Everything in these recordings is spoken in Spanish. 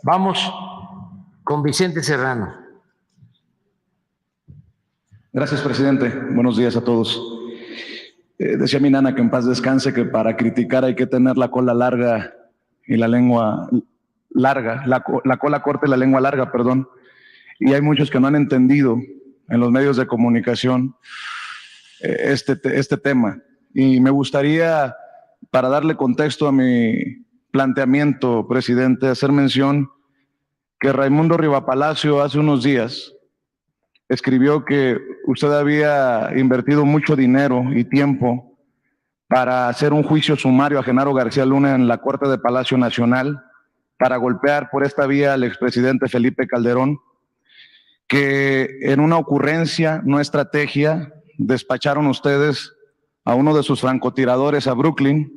Vamos con Vicente Serrano. Gracias, presidente. Buenos días a todos. Decía mi nana, que en paz descanse, que para criticar hay que tener la cola larga y la lengua larga, la cola corta y la lengua larga, perdón. Y hay muchos que no han entendido en los medios de comunicación este tema. Y me gustaría, para darle contexto a mi planteamiento, presidente, hacer mención que Raimundo Rivapalacio hace unos días escribió que usted había invertido mucho dinero y tiempo para hacer un juicio sumario a Genaro García Luna en la Corte de Palacio Nacional, para golpear por esta vía al expresidente Felipe Calderón, que en una ocurrencia, no estrategia, despacharon ustedes a uno de sus francotiradores a Brooklyn,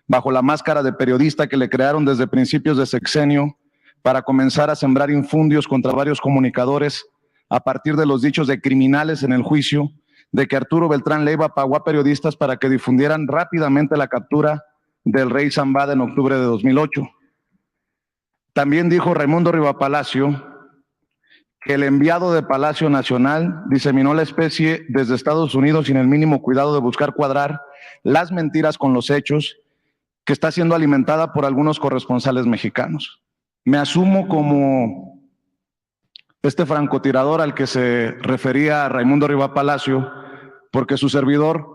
bajo la máscara de periodista que le crearon desde principios de sexenio, para comenzar a sembrar infundios contra varios comunicadores a partir de los dichos de criminales en el juicio, de que Arturo Beltrán Leiva pagó a periodistas para que difundieran rápidamente la captura del rey Zambada en octubre de 2008. También dijo Raimundo Rivapalacio que el enviado de Palacio Nacional diseminó la especie desde Estados Unidos sin el mínimo cuidado de buscar cuadrar las mentiras con los hechos, que está siendo alimentada por algunos corresponsales mexicanos. Me asumo como este francotirador al que se refería Raimundo Rivapalacio, porque su servidor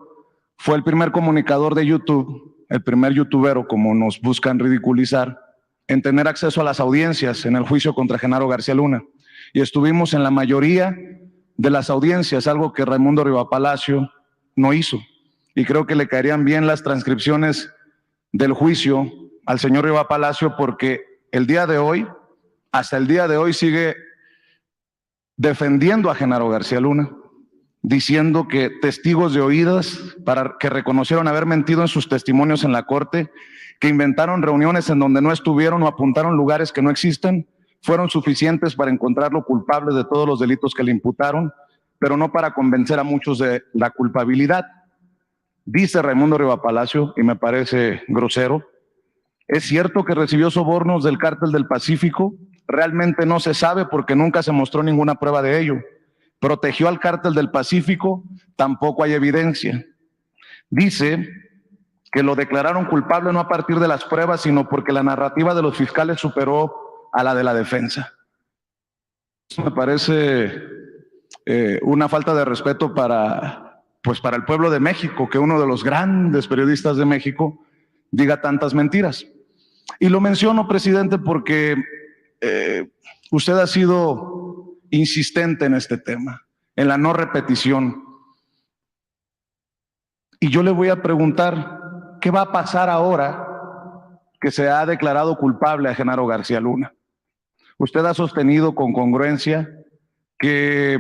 fue el primer comunicador de YouTube, el primer youtubero, como nos buscan ridiculizar, en tener acceso a las audiencias en el juicio contra Genaro García Luna. Y estuvimos en la mayoría de las audiencias, algo que Raimundo Rivapalacio no hizo. Y creo que le caerían bien las transcripciones del juicio al señor Rivapalacio, porque el día de hoy, hasta el día de hoy, sigue defendiendo a Genaro García Luna, diciendo que testigos de oídas que reconocieron haber mentido en sus testimonios en la corte, que inventaron reuniones en donde no estuvieron o apuntaron lugares que no existen, fueron suficientes para encontrarlo culpable de todos los delitos que le imputaron, pero no para convencer a muchos de la culpabilidad. Dice Raimundo Rivapalacio, y me parece grosero, ¿es cierto que recibió sobornos del Cártel del Pacífico? Realmente no se sabe porque nunca se mostró ninguna prueba de ello. ¿Protegió al Cártel del Pacífico? Tampoco hay evidencia. Dice que lo declararon culpable no a partir de las pruebas, sino porque la narrativa de los fiscales superó a la de la defensa. Eso me parece una falta de respeto para el pueblo de México, que uno de los grandes periodistas de México diga tantas mentiras. Y lo menciono, presidente, porque usted ha sido insistente en este tema, en la no repetición. Y yo le voy a preguntar, ¿qué va a pasar ahora que se ha declarado culpable a Genaro García Luna? Usted ha sostenido con congruencia que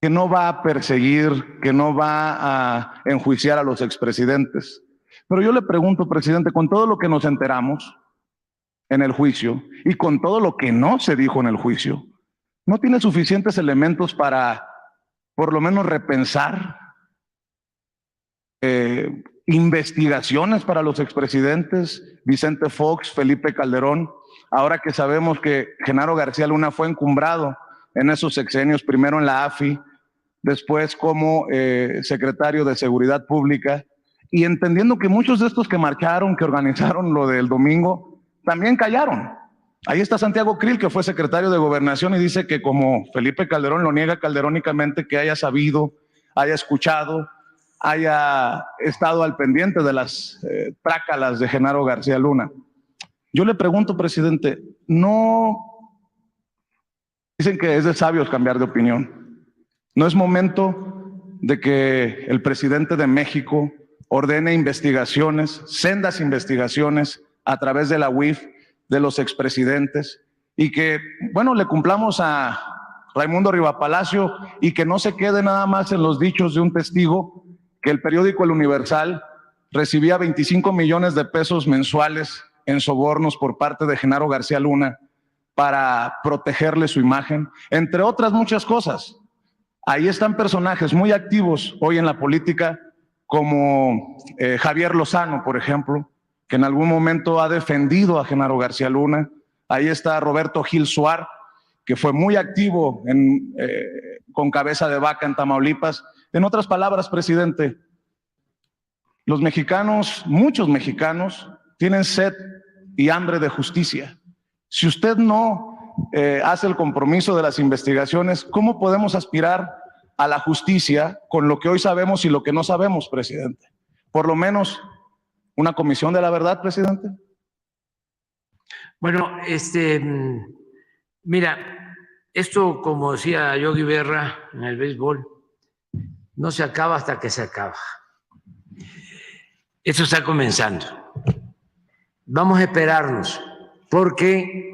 no va a perseguir, que no va a enjuiciar a los expresidentes. Pero yo le pregunto, presidente, con todo lo que nos enteramos en el juicio y con todo lo que no se dijo en el juicio, ¿no tiene suficientes elementos para por lo menos repensar investigaciones para los expresidentes Vicente Fox, Felipe Calderón, ahora que sabemos que Genaro García Luna fue encumbrado en esos sexenios, primero en la AFI, después como secretario de Seguridad Pública, y entendiendo que muchos de estos que marcharon, que organizaron lo del domingo, también callaron? Ahí está Santiago Krill, que fue secretario de Gobernación, y dice que como Felipe Calderón lo niega calderónicamente, que haya sabido, haya escuchado, haya estado al pendiente de las trácalas de Genaro García Luna. Yo le pregunto, presidente, ¿no dicen que es de sabios cambiar de opinión? ¿No es momento de que el presidente de México ordene investigaciones, sendas investigaciones a través de la UIF de los expresidentes, y que, bueno, le cumplamos a Raimundo Rivapalacio y que no se quede nada más en los dichos de un testigo, que el periódico El Universal recibía 25 millones de pesos mensuales en sobornos por parte de Genaro García Luna para protegerle su imagen, entre otras muchas cosas? Ahí están personajes muy activos hoy en la política, como Javier Lozano, por ejemplo, que en algún momento ha defendido a Genaro García Luna. Ahí está Roberto Gil Suar, que fue muy activo con Cabeza de Vaca en Tamaulipas. En otras palabras, presidente, los mexicanos, muchos mexicanos, tienen sed y hambre de justicia. Si usted no hace el compromiso de las investigaciones, ¿cómo podemos aspirar a la justicia con lo que hoy sabemos y lo que no sabemos, presidente? Por lo menos una comisión de la verdad, presidente. Bueno, mira, esto, como decía Yogi Berra en el béisbol, no se acaba hasta que se acaba. Esto está comenzando. Vamos a esperarnos, porque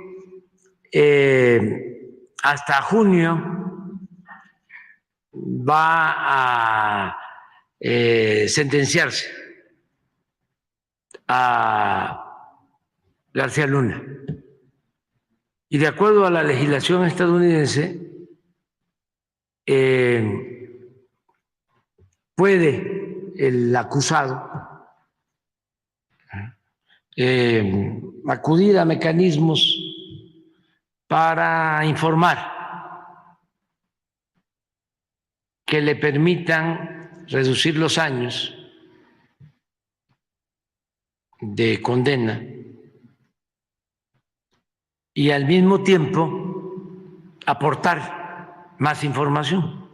hasta junio va a sentenciarse a García Luna. Y de acuerdo a la legislación estadounidense, puede el acusado acudir a mecanismos para informar que le permitan reducir los años de condena y al mismo tiempo aportar más información,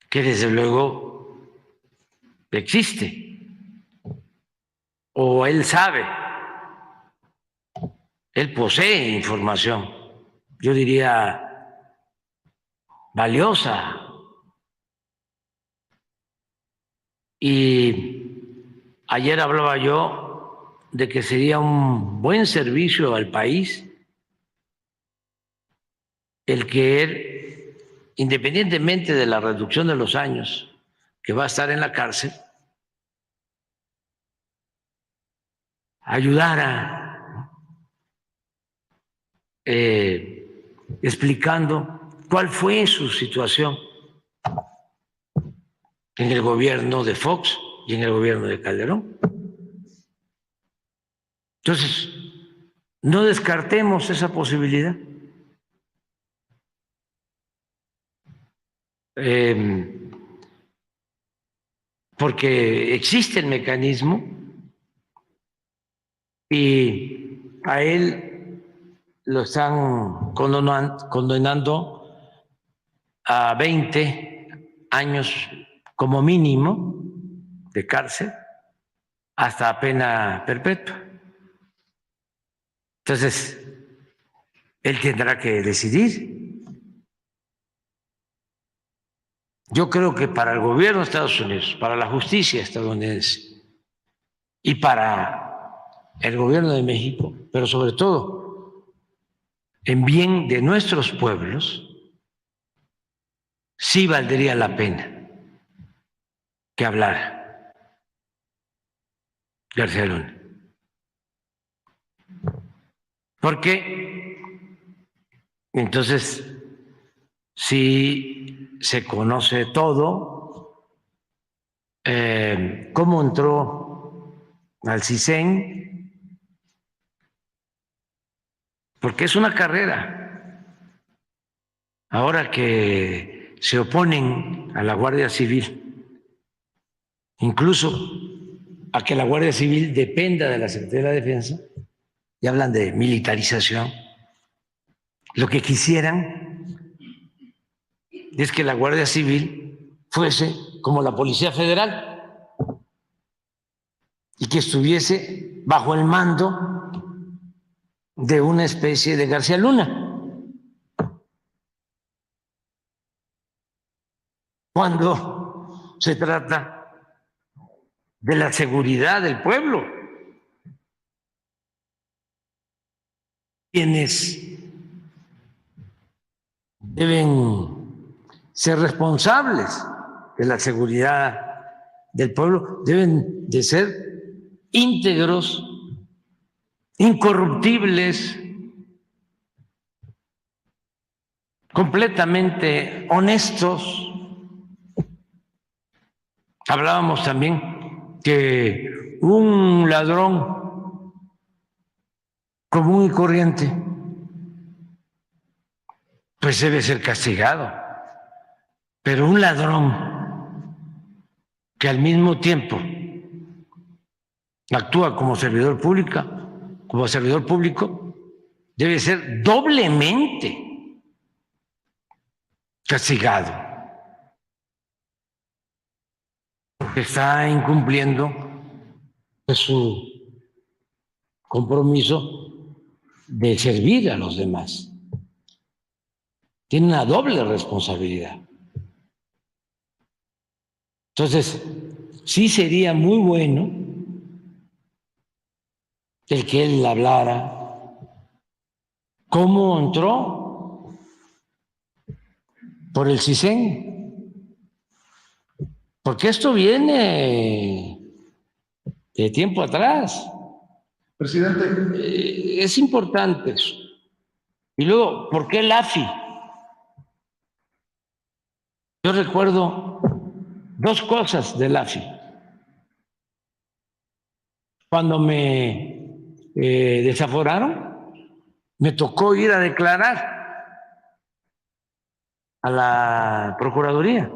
que desde luego existe, o él sabe, él posee información, yo diría valiosa, y ayer hablaba yo de que sería un buen servicio al país el que él, independientemente de la reducción de los años que va a estar en la cárcel, ayudara explicando cuál fue su situación en el gobierno de Fox y en el gobierno de Calderón. Entonces, no descartemos esa posibilidad. Porque existe el mecanismo y a él lo están condenando a 20 años como mínimo de cárcel hasta pena perpetua. Entonces, él tendrá que decidir. Yo creo que para el gobierno de Estados Unidos, para la justicia estadounidense y para el gobierno de México, pero sobre todo en bien de nuestros pueblos, sí valdría la pena que hablara García Luna. Porque entonces, si se conoce todo, cómo entró al CISEN, porque es una carrera. Ahora que se oponen a la Guardia Civil, incluso a que la Guardia Civil dependa de la Secretaría de la Defensa, y hablan de militarización, lo que quisieran es que la Guardia Civil fuese como la Policía Federal y que estuviese bajo el mando de una especie de García Luna. Cuando se trata de la seguridad del pueblo, quienes deben ser responsables de la seguridad del pueblo deben de ser íntegros, incorruptibles, completamente honestos. Hablábamos también que un ladrón común y corriente, pues debe ser castigado. Pero un ladrón que al mismo tiempo actúa como servidor público, debe ser doblemente castigado, porque está incumpliendo su compromiso de servir a los demás. Tiene una doble responsabilidad. Entonces, sí sería muy bueno el que él hablara cómo entró por el CISEN, porque esto viene de tiempo atrás. Presidente. Es importante eso. Y luego, ¿por qué el AFI? Yo recuerdo dos cosas del AFI. Cuando me desaforaron, me tocó ir a declarar a la Procuraduría.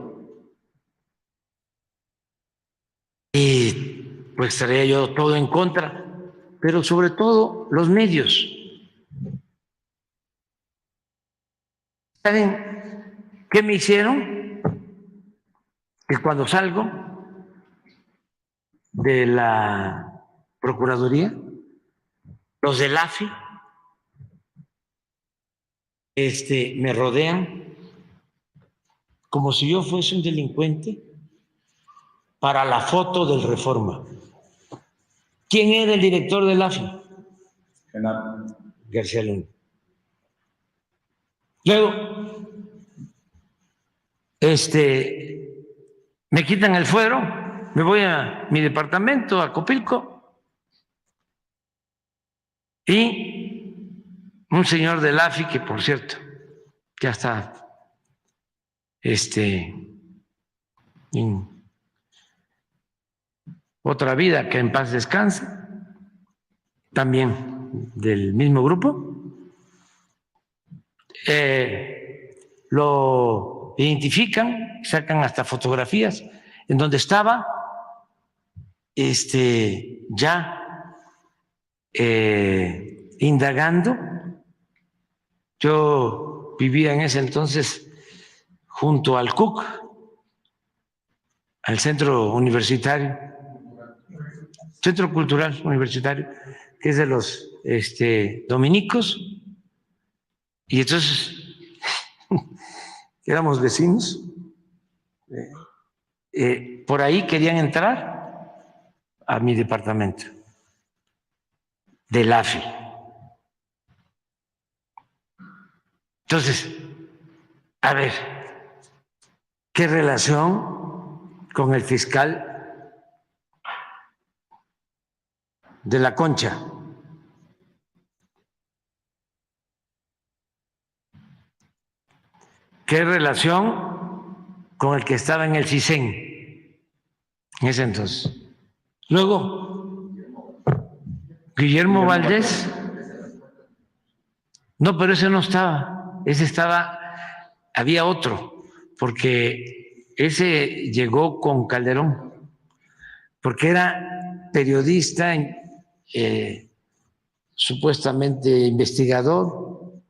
Y pues traía yo todo en contra, pero sobre todo los medios. ¿Saben qué me hicieron? Que cuando salgo de la Procuraduría, los del AFI me rodean como si yo fuese un delincuente para la foto del Reforma. ¿Quién era el director del AFI? Genaro García Luna. Luego, me quitan el fuero, me voy a mi departamento, a Copilco, y un señor del AFI, que por cierto, ya está en otra vida, que en paz descanse, también del mismo grupo, lo identifican, sacan hasta fotografías en donde estaba ya indagando. Yo vivía en ese entonces junto al CUC, al Centro Universitario, Centro Cultural Universitario, que es de los dominicos, y entonces éramos vecinos. Por ahí querían entrar a mi departamento del AFI. Entonces, a ver, ¿qué relación con el fiscal de la Concha? ¿Qué relación con el que estaba en el CISEN en ese entonces? Luego, Guillermo Valdés. No, pero ese no estaba. Ese estaba, había otro, porque ese llegó con Calderón, porque era periodista, supuestamente investigador,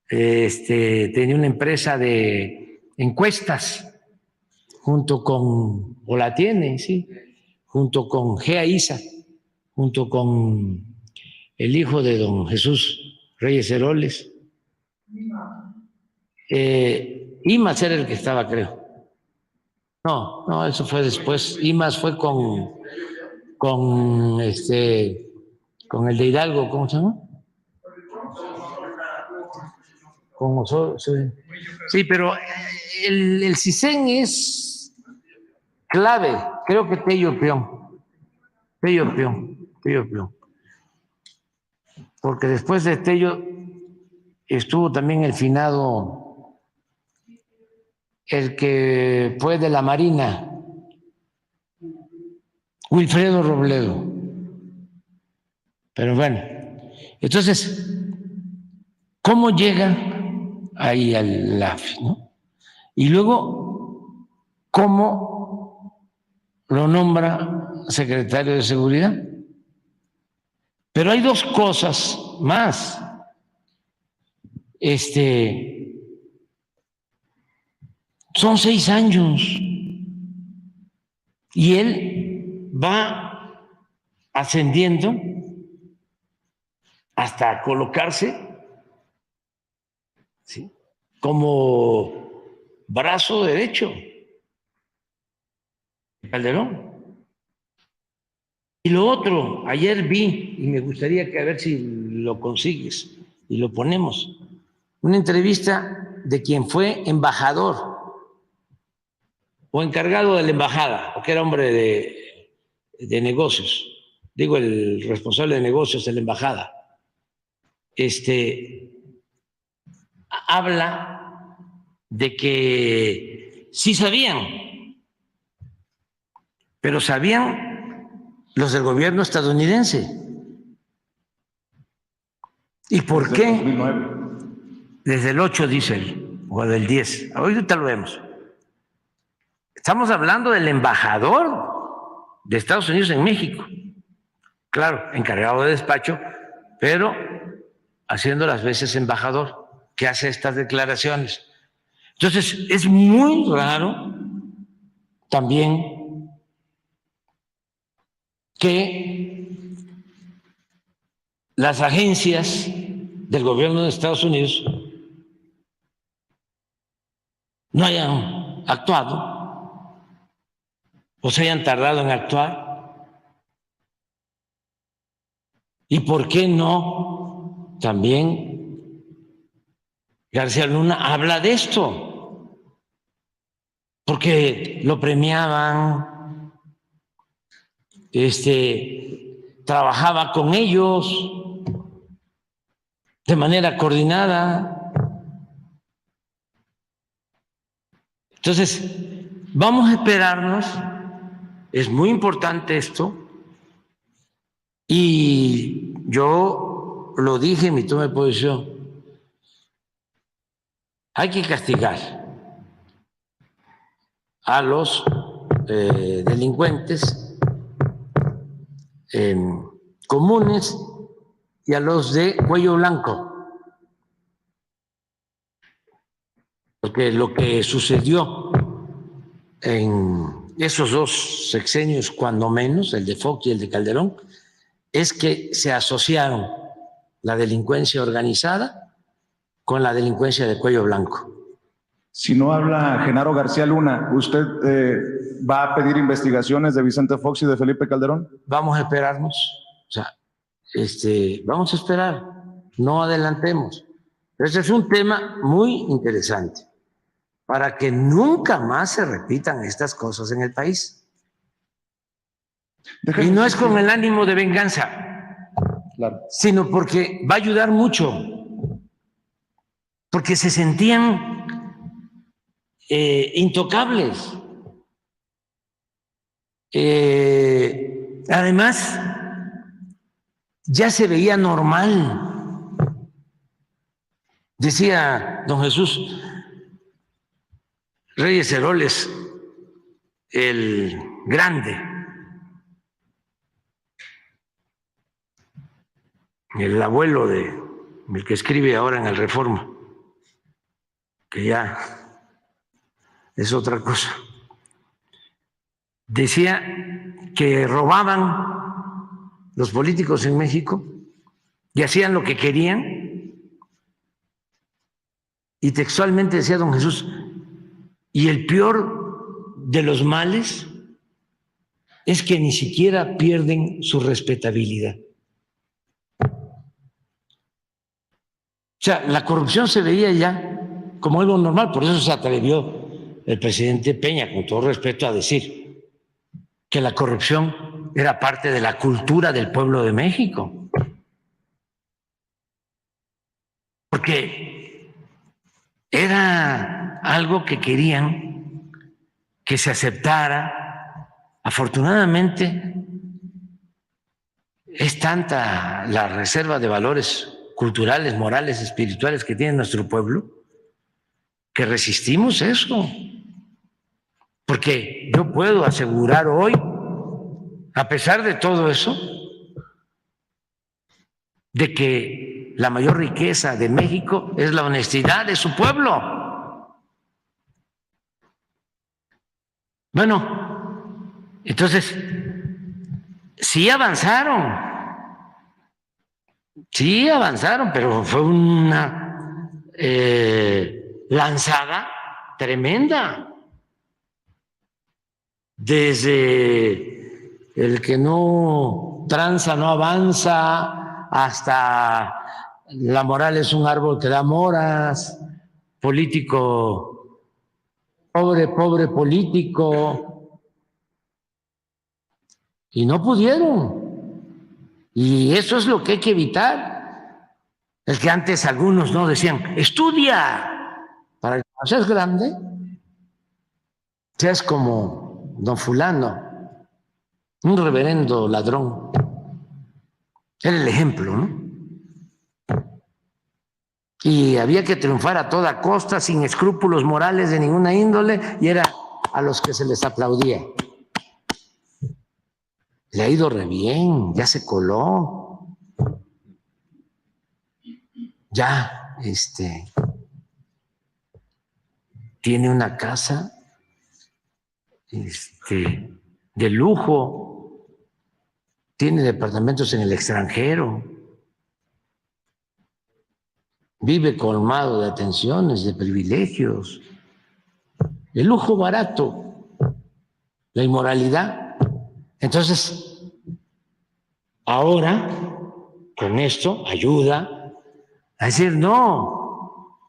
tenía una empresa de encuestas junto con, o la tiene, sí, junto con Gea Isa, junto con el hijo de don Jesús Reyes Heroles. Imas era el que estaba, creo. No, eso fue después. Imas fue con el de Hidalgo, ¿cómo se llama? Con Osorio, sí. Sí, pero el CISEN es clave. Creo que Tello Peón. Porque después de Tello estuvo también el finado, el que fue de la Marina, Wilfredo Robledo. Pero bueno, entonces, ¿cómo llega ahí al AFI, ¿no? Y luego, ¿cómo lo nombra secretario de Seguridad? Pero hay dos cosas más. Son 6 años y él va ascendiendo hasta colocarse, ¿sí?, como brazo derecho de Calderón. Y lo otro, ayer vi, y me gustaría que a ver si lo consigues y lo ponemos, una entrevista de quien fue embajador o encargado de la embajada, porque era hombre de negocios, digo, el responsable de negocios de la embajada, habla de que sí sabían, pero sabían los del gobierno estadounidense. ¿Y por qué? 2009. Desde el 8, dice él, o del 10. Ahorita lo vemos. Estamos hablando del embajador de Estados Unidos en México. Claro, encargado de despacho, pero haciendo las veces embajador, que hace estas declaraciones. Entonces, es muy raro también que las agencias del gobierno de Estados Unidos no hayan actuado o se hayan tardado en actuar. ¿Y por qué no también García Luna habla de esto? Porque lo premiaban, trabajaba con ellos de manera coordinada. Entonces, vamos a esperarnos, es muy importante esto, y yo lo dije en mi toma de posición, hay que castigar a los delincuentes comunes y a los de cuello blanco. Porque lo que sucedió en esos dos sexenios, cuando menos, el de Fox y el de Calderón, es que se asociaron la delincuencia organizada con la delincuencia de cuello blanco. Si no habla Genaro García Luna, ¿usted va a pedir investigaciones de Vicente Fox y de Felipe Calderón? Vamos a esperarnos, o sea, vamos a esperar, no adelantemos. Ese es un tema muy interesante para que nunca más se repitan estas cosas en el país. Y no es con el ánimo de venganza, claro, sino porque va a ayudar mucho, porque se sentían intocables. Además, ya se veía normal. Decía don Jesús Reyes Heroles, el grande, el abuelo el que escribe ahora en el Reforma, que ya es otra cosa. Decía que robaban los políticos en México y hacían lo que querían. Y textualmente decía don Jesús, y el peor de los males es que ni siquiera pierden su respetabilidad. O sea, la corrupción se veía ya como algo normal, por eso se atrevió el presidente Peña, con todo respeto, a decir que la corrupción era parte de la cultura del pueblo de México. Porque era algo que querían que se aceptara afortunadamente es tanta la reserva de valores culturales, morales, espirituales que tiene nuestro pueblo, que resistimos eso. Porque yo puedo asegurar hoy, a pesar de todo eso, de que la mayor riqueza de México es la honestidad de su pueblo. Bueno, entonces, sí avanzaron, pero fue una lanzada tremenda. Desde el que no tranza, no avanza, hasta la moral es un árbol que da moras, político, pobre político, y no pudieron. Y eso es lo que hay que evitar. Es que antes algunos no decían, estudia, para que cuando seas grande, seas como don fulano, un reverendo ladrón. Era el ejemplo, ¿no? Y había que triunfar a toda costa, sin escrúpulos morales de ninguna índole, y era a los que se les aplaudía. Le ha ido re bien, ya se coló, ya tiene una casa de lujo, tiene departamentos en el extranjero, vive colmado de atenciones, de privilegios, el lujo barato, la inmoralidad. Entonces, ahora, con esto, ayuda a decir, no,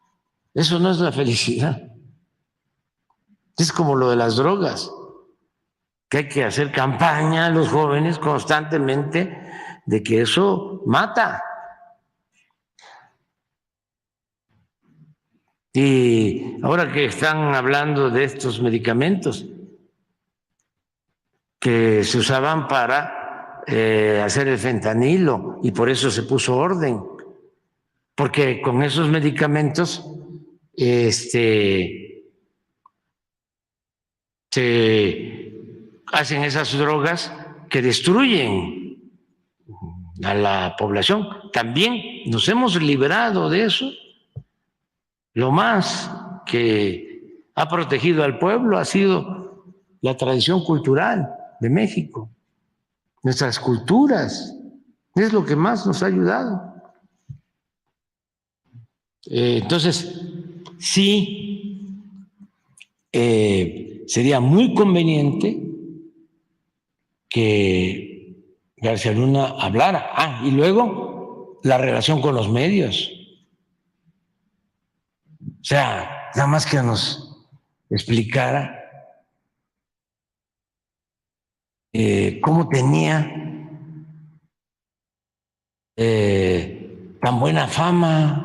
eso no es la felicidad. Es como lo de las drogas, que hay que hacer campaña a los jóvenes constantemente de que eso mata. Y ahora que están hablando de estos medicamentos que se usaban para hacer el fentanilo, y por eso se puso orden, porque con esos medicamentos se hacen esas drogas que destruyen a la población. También nos hemos librado de eso. Lo más que ha protegido al pueblo ha sido la tradición cultural de México, nuestras culturas, es lo que más nos ha ayudado. Entonces, sí, sería muy conveniente que García Luna hablara. Y luego la relación con los medios. O sea, nada más que nos explicara cómo tenía tan buena fama,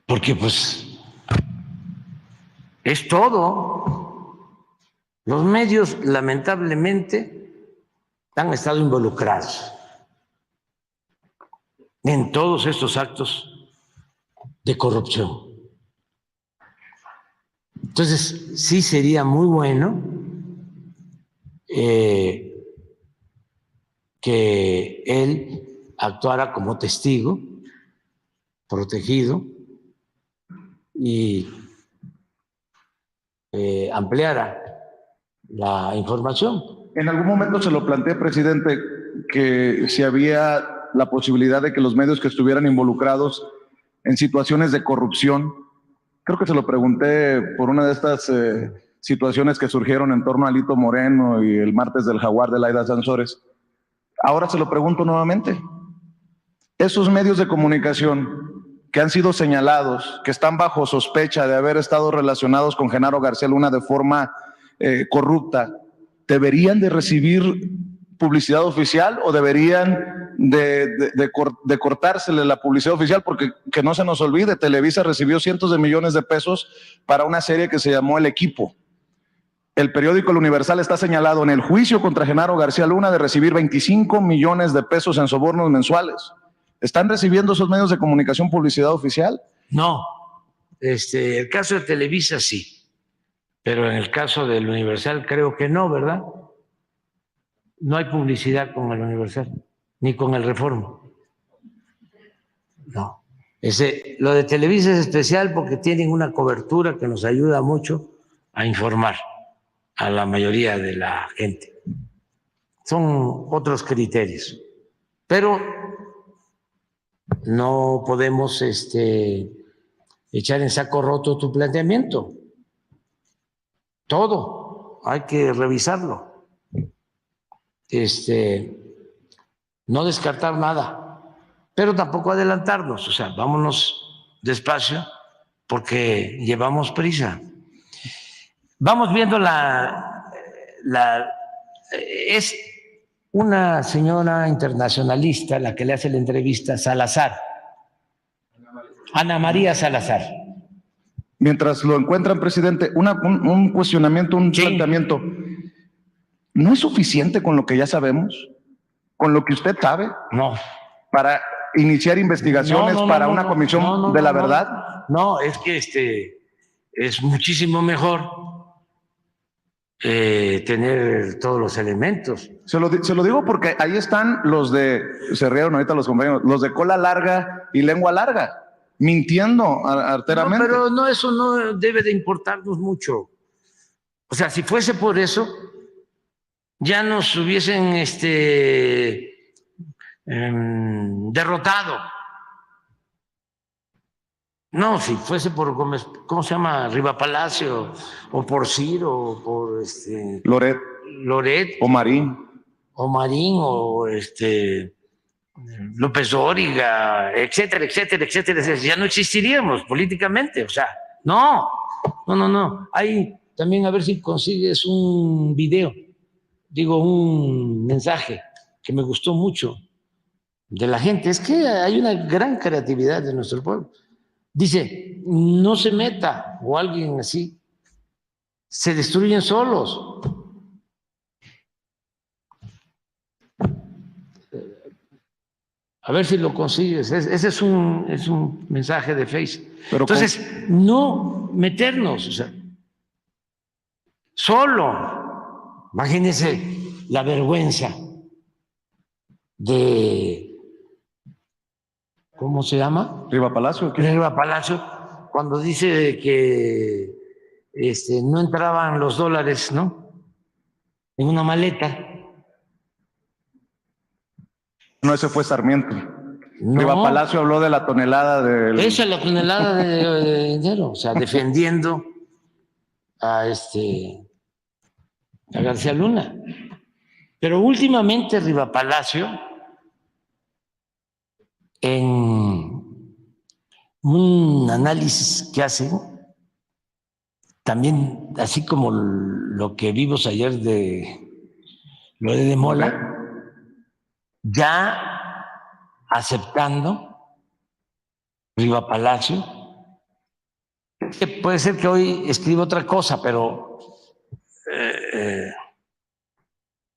porque pues es todo. Los medios lamentablemente han estado involucrados en todos estos actos de corrupción. Entonces, sí sería muy bueno que él actuara como testigo, protegido, y ampliara la información. En algún momento se lo planteé, presidente, que si había la posibilidad de que los medios que estuvieran involucrados en situaciones de corrupción, creo que se lo pregunté por una de estas situaciones que surgieron en torno a Alito Moreno y el martes del Jaguar de Laida Sansores. Ahora se lo pregunto nuevamente. Esos medios de comunicación que han sido señalados, que están bajo sospecha de haber estado relacionados con Genaro García Luna de forma corrupta, ¿deberían de recibir publicidad oficial o deberían de cortársele la publicidad oficial, porque que no se nos olvide, Televisa recibió cientos de millones de pesos para una serie que se llamó El Equipo. El periódico El Universal está señalado en el juicio contra Genaro García Luna de recibir 25 millones de pesos en sobornos mensuales. ¿Están recibiendo esos medios de comunicación publicidad oficial? No, el caso de Televisa sí, pero en el caso del Universal creo que no, ¿verdad? No hay publicidad con el Universal, ni con el Reforma. No. Lo de Televisa es especial porque tienen una cobertura que nos ayuda mucho a informar a la mayoría de la gente. Son otros criterios, pero no podemos echar en saco roto tu planteamiento. Todo hay que revisarlo. No descartar nada, pero tampoco adelantarnos. O sea, vámonos despacio porque llevamos prisa. Vamos viendo es una señora internacionalista la que le hace la entrevista a Salazar, Ana María Salazar. Mientras lo encuentran, presidente, un cuestionamiento, un planteamiento. ¿No es suficiente con lo que ya sabemos? ¿Con lo que usted sabe? No. Para iniciar investigaciones para una comisión de la verdad. No, es que es muchísimo mejor tener todos los elementos. Se lo digo porque ahí están los se rieron ahorita los compañeros, los de cola larga y lengua larga, mintiendo arteramente. No, pero no, eso no debe de importarnos mucho. O sea, si fuese por eso, ya nos hubiesen derrotado. No, si fuese por Gómez, ¿cómo se llama? Riva Palacio, o por Ciro, o por Loret, o Marín, o López Dóriga, etcétera, etcétera, etcétera, ya no existiríamos políticamente. O sea, no. Hay también, a ver si consigues un video, un mensaje que me gustó mucho de la gente. Es que hay una gran creatividad de nuestro pueblo. Dice, no se meta, o alguien así, se destruyen solos. A ver si lo consigues. Ese es un mensaje de Facebook. Entonces, no meternos, o sea, solo. Imagínense la vergüenza de, ¿cómo se llama? Riva Palacio. Riva Palacio, cuando dice que no entraban los dólares, ¿no? En una maleta. No, ese fue Sarmiento. No, Riva Palacio habló de la tonelada de... Esa es la tonelada de dinero, o sea, defendiendo a García Luna. Pero últimamente Riva Palacio, en un análisis que hacen, también así como lo que vimos ayer de lo de Mola, ya aceptando Riva Palacio, que puede ser que hoy escriba otra cosa, pero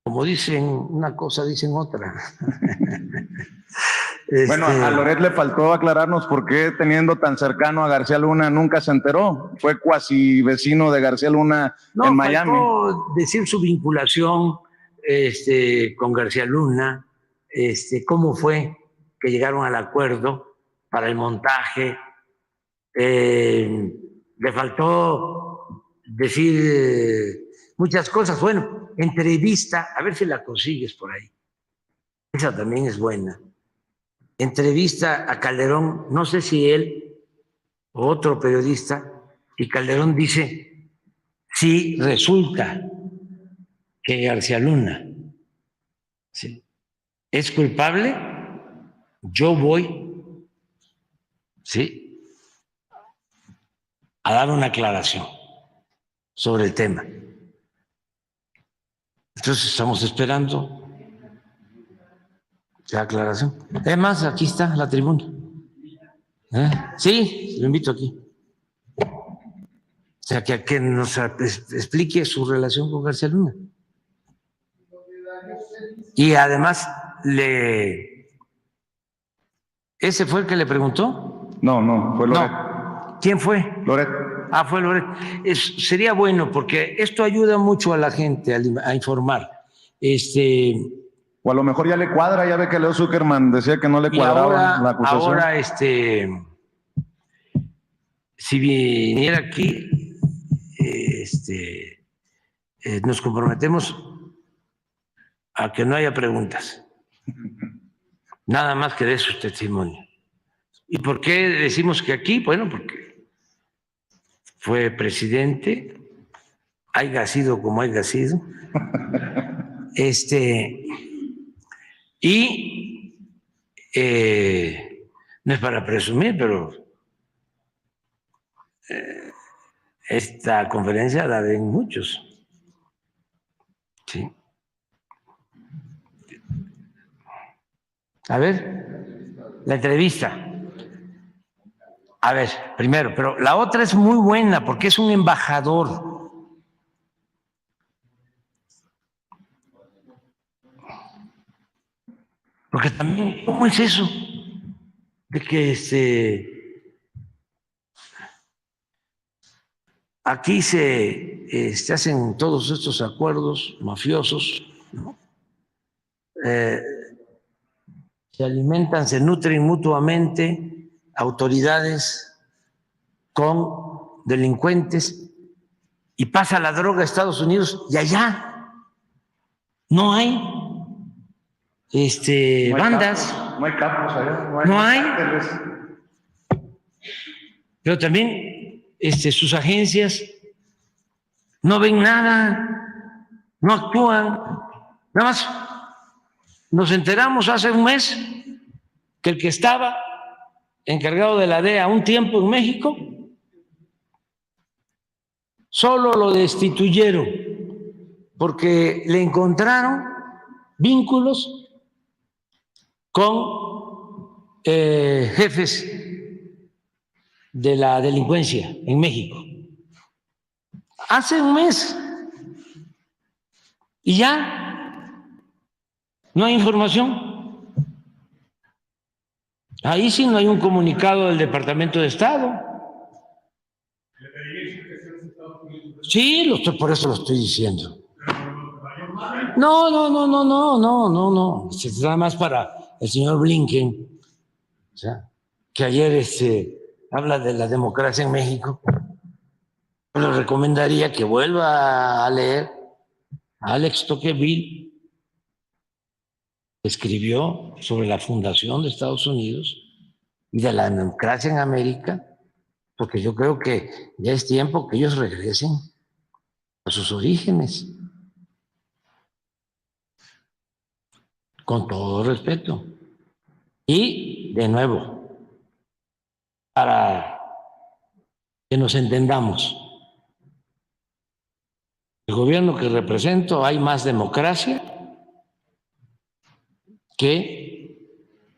como dicen una cosa, dicen otra. Bueno, a Loret le faltó aclararnos por qué, teniendo tan cercano a García Luna, nunca se enteró. Fue cuasi vecino de García Luna en Miami. Faltó decir su vinculación con García Luna, cómo fue que llegaron al acuerdo para el montaje. Le faltó decir muchas cosas. Bueno, entrevista, a ver si la consigues por ahí. Esa también es buena. Entrevista a Calderón, no sé si él o otro periodista, y Calderón dice, si resulta que García Luna es culpable, yo voy a dar una aclaración sobre el tema. Entonces estamos esperando la aclaración. Es más, aquí está la tribuna. Sí, lo invito aquí. O sea, que nos explique su relación con García Luna. Y además, ¿ese fue el que le preguntó? No, fue Loret. No. ¿Quién fue? Loret. Ah, fue Loret. Sería bueno porque esto ayuda mucho a la gente a informar. O a lo mejor ya le cuadra, ya ve que Leo Zuckerman decía que no le cuadraba la acusación. Ahora, si viniera aquí, nos comprometemos a que no haya preguntas, nada más que dé su testimonio. ¿Y por qué decimos que aquí? Bueno, porque fue presidente, haya sido como haya sido, y no es para presumir, pero esta conferencia la ven muchos. Sí. A ver, la entrevista. A ver, primero, pero la otra es muy buena porque es un embajador. Porque también, ¿cómo es eso? De que aquí se hacen todos estos acuerdos mafiosos, ¿no? Se alimentan, se nutren mutuamente autoridades con delincuentes y pasa la droga a Estados Unidos y allá no hay bandas. No hay capos allá. No hay. Pero también sus agencias no ven nada, no actúan. Nada más nos enteramos hace un mes que el que estaba encargado de la DEA un tiempo en México, solo lo destituyeron porque le encontraron vínculos con jefes de la delincuencia en México. Hace un mes. Y ya no hay información. Ahí sí no hay un comunicado del Departamento de Estado. Sí, por eso lo estoy diciendo. No. Es nada más para el señor Blinken, o sea, que ayer habla de la democracia en México. Le recomendaría que vuelva a leer a Alex Tocqueville, escribió sobre la fundación de Estados Unidos y de la democracia en América, porque yo creo que ya es tiempo que ellos regresen a sus orígenes, con todo respeto. Y, de nuevo, para que nos entendamos, el gobierno que represento hay más democracia que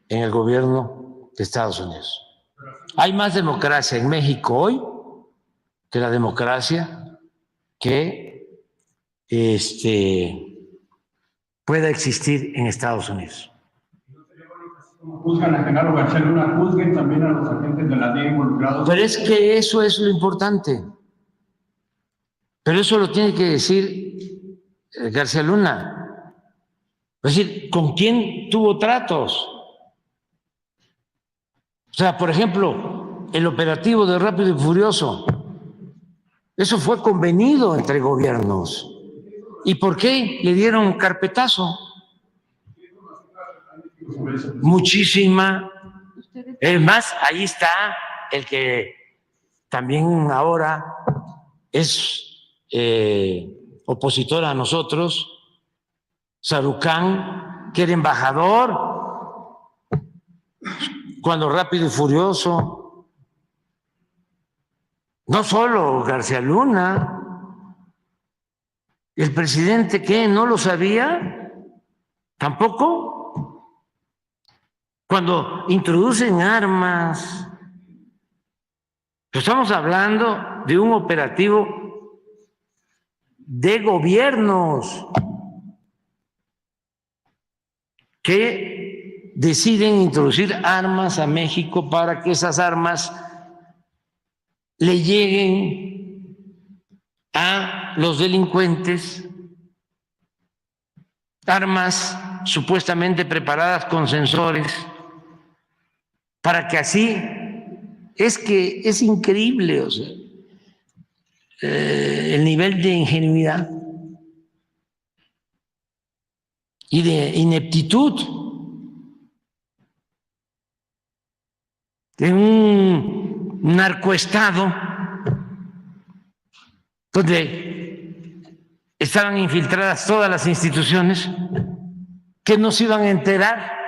en el gobierno de Estados Unidos. Hay más democracia en México hoy que la democracia que pueda existir en Estados Unidos. Como juzgan a Genaro García Luna, juzguen también a los agentes de la DEA involucrados. Pero es que eso es lo importante. Pero eso lo tiene que decir García Luna. Es decir, ¿con quién tuvo tratos? O sea, por ejemplo, el operativo de Rápido y Furioso, eso fue convenido entre gobiernos. ¿Y por qué le dieron carpetazo? Muchísima. Es más, ahí está el que también ahora es opositor a nosotros, Sarucán, que era embajador cuando Rápido y Furioso. No solo García Luna, el presidente, ¿qué? ¿No lo sabía? ¿Tampoco? cuando introducen armas. Estamos hablando de un operativo de gobiernos que deciden introducir armas a México para que esas armas le lleguen a los delincuentes, armas supuestamente preparadas con sensores, para que así, es que es increíble, o sea, el nivel de ingenuidad y de ineptitud de un narcoestado donde estaban infiltradas todas las instituciones, que no se iban a enterar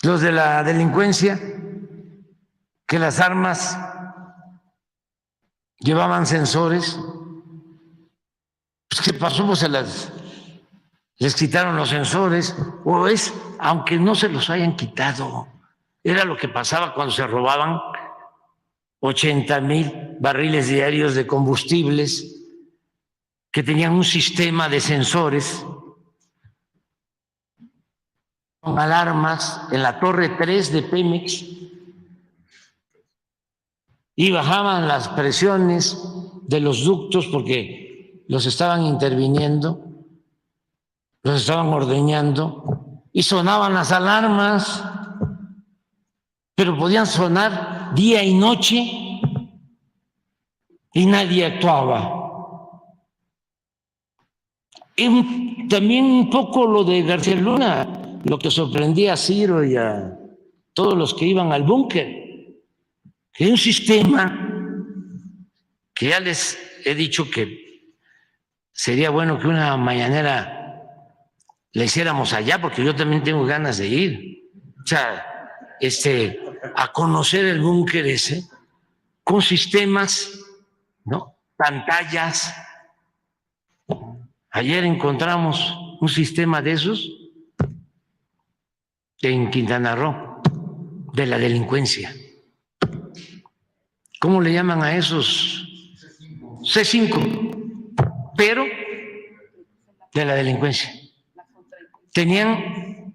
los de la delincuencia que las armas llevaban sensores. Pues, ¿qué pasó? Pues les quitaron los sensores, o es, aunque no se los hayan quitado, era lo que pasaba cuando se robaban 80,000 barriles diarios de combustibles que tenían un sistema de sensores con alarmas en la torre 3 de Pemex, y bajaban las presiones de los ductos porque los estaban interviniendo, los estaban ordeñando, y sonaban las alarmas, pero podían sonar día y noche y nadie actuaba. Y también un poco lo de García Luna, lo que sorprendía a Ciro y a todos los que iban al búnker, que hay un sistema que ya les he dicho que sería bueno que una mañanera la hiciéramos allá, porque yo también tengo ganas de ir, o sea, a conocer el búnker ese, con sistemas, ¿no? Pantallas. Ayer encontramos un sistema de esos en Quintana Roo, de la delincuencia. ¿Cómo le llaman a esos? C5, pero de la delincuencia. Tenían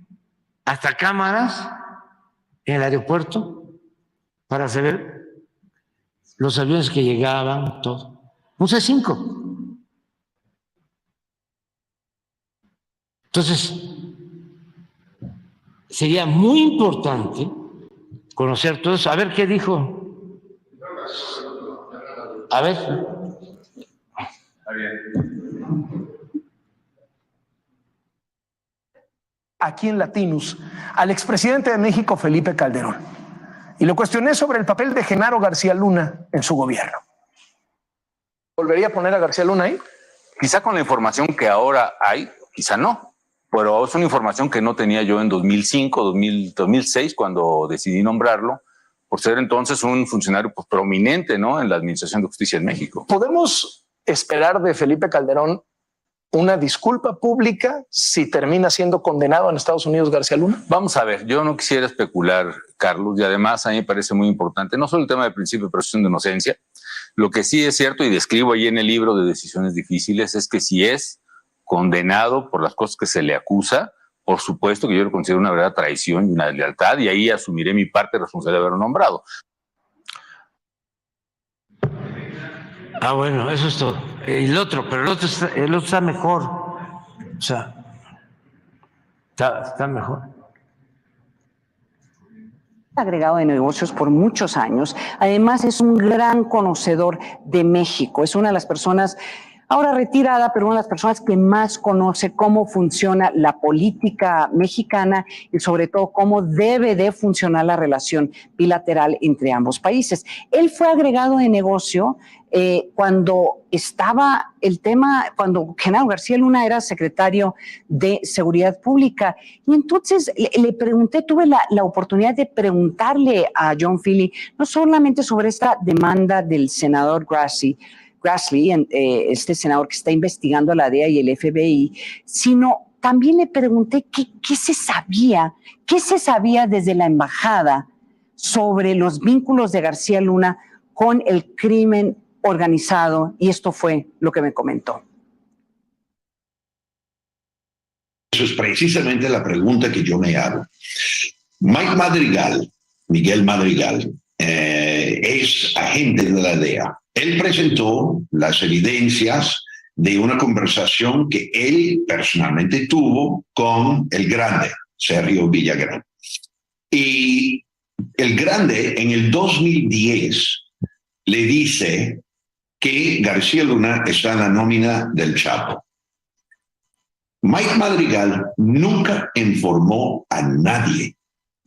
hasta cámaras en el aeropuerto para saber los aviones que llegaban, todo. Un C5. Entonces, sería muy importante conocer todo eso. A ver qué dijo. A ver. Está bien. Aquí en Latinus al expresidente de México, Felipe Calderón, y lo cuestioné sobre el papel de Genaro García Luna en su gobierno. ¿Volvería a poner a García Luna ahí? Quizá con la información que ahora hay, quizá no, pero es una información que no tenía yo en 2005, 2006, cuando decidí nombrarlo, por ser entonces un funcionario pues, prominente, ¿no?, en la Administración de Justicia en México. ¿Podemos esperar de Felipe Calderón una disculpa pública si termina siendo condenado en Estados Unidos García Luna? Vamos a ver, yo no quisiera especular, Carlos, y además a mí me parece muy importante, no solo el tema del principio de presunción de inocencia, lo que sí es cierto y describo ahí en el libro de Decisiones Difíciles es que si es condenado por las cosas que se le acusa, por supuesto que yo lo considero una verdadera traición y una deslealtad, y ahí asumiré mi parte responsable de haberlo nombrado. Ah, bueno, eso es todo. El otro está mejor. O sea, está mejor. Agregado de negocios por muchos años. Además, es un gran conocedor de México. Es una de las personas, ahora retirada, pero una de las personas que más conoce cómo funciona la política mexicana y sobre todo cómo debe de funcionar la relación bilateral entre ambos países. Él fue agregado de negocio cuando estaba el tema, cuando Genaro García Luna era secretario de Seguridad Pública. Y entonces le pregunté, tuve la oportunidad de preguntarle a John Philly, no solamente sobre esta demanda del senador Grassley, este senador que está investigando a la DEA y el FBI, sino también le pregunté qué se sabía desde la embajada sobre los vínculos de García Luna con el crimen organizado, y esto fue lo que me comentó. Eso es precisamente la pregunta que yo me hago. Mike Madrigal, Miguel Madrigal, es agente de la DEA. Él presentó las evidencias de una conversación que él personalmente tuvo con el Grande, Sergio Villagrán. Y el Grande en el 2010 le dice que García Luna está en la nómina del Chapo. Mike Madrigal nunca informó a nadie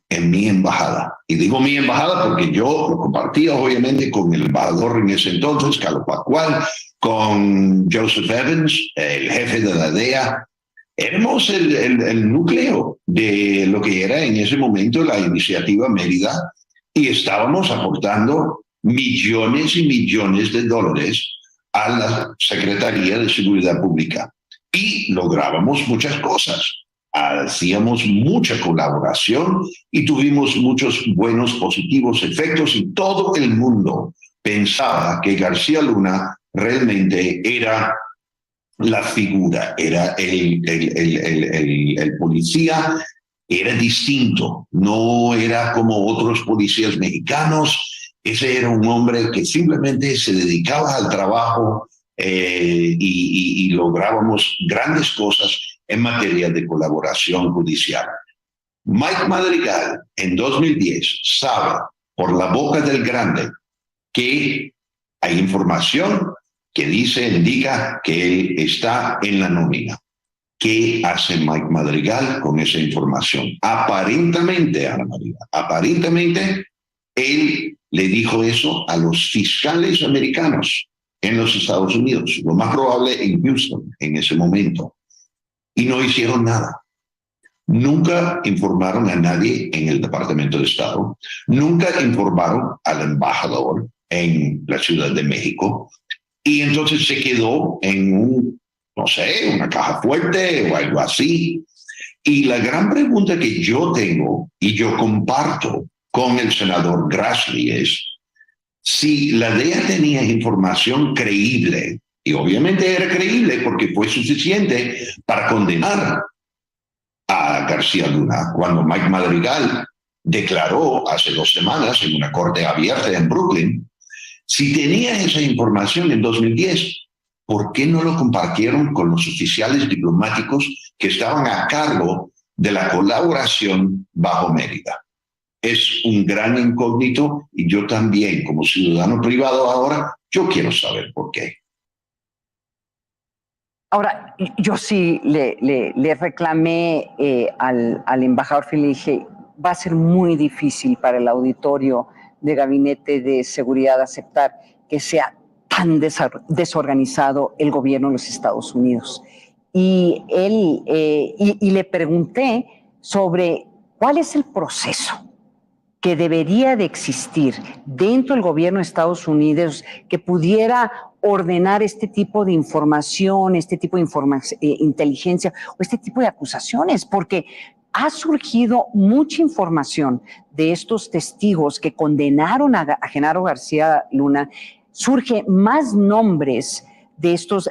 en mi embajada. Y digo mi embajada porque yo lo compartía obviamente con el embajador en ese entonces, Carlos Pascual, con Joseph Evans, el jefe de la DEA. Éramos el núcleo de lo que era en ese momento la iniciativa Mérida y estábamos aportando millones y millones de dólares a la Secretaría de Seguridad Pública. Y lográbamos muchas cosas. Hacíamos mucha colaboración y tuvimos muchos buenos, positivos efectos y todo el mundo pensaba que García Luna realmente era la figura, era el policía, era distinto, no era como otros policías mexicanos. Ese era un hombre que simplemente se dedicaba al trabajo y lográbamos grandes cosas en materia de colaboración judicial. Mike Madrigal en 2010 sabe por la boca del Grande que hay información que indica que él está en la nómina. ¿Qué hace Mike Madrigal con esa información? Aparentemente, Ana María, aparentemente él le dijo eso a los fiscales americanos en los Estados Unidos, lo más probable en Houston en ese momento, y no hicieron nada. Nunca informaron a nadie en el Departamento de Estado, nunca informaron al embajador en la Ciudad de México, y entonces se quedó en una caja fuerte o algo así. Y la gran pregunta que yo tengo y yo comparto con el senador Grassley es si la DEA tenía información creíble, y obviamente era creíble porque fue suficiente para condenar a García Luna, cuando Mike Madrigal declaró hace 2 semanas en una corte abierta en Brooklyn, si tenía esa información en 2010, ¿por qué no lo compartieron con los oficiales diplomáticos que estaban a cargo de la colaboración bajo Mérida? Es un gran incógnito y yo también, como ciudadano privado ahora, yo quiero saber por qué. Ahora, yo sí le reclamé al embajador Phil, le dije, va a ser muy difícil para el auditorio de Gabinete de Seguridad aceptar que sea tan desorganizado el gobierno de los Estados Unidos. Y le pregunté sobre cuál es el proceso que debería de existir dentro del gobierno de Estados Unidos que pudiera ordenar este tipo de información, este tipo de inteligencia o este tipo de acusaciones, porque ha surgido mucha información de estos testigos que condenaron a Genaro García Luna. Surge más nombres de estos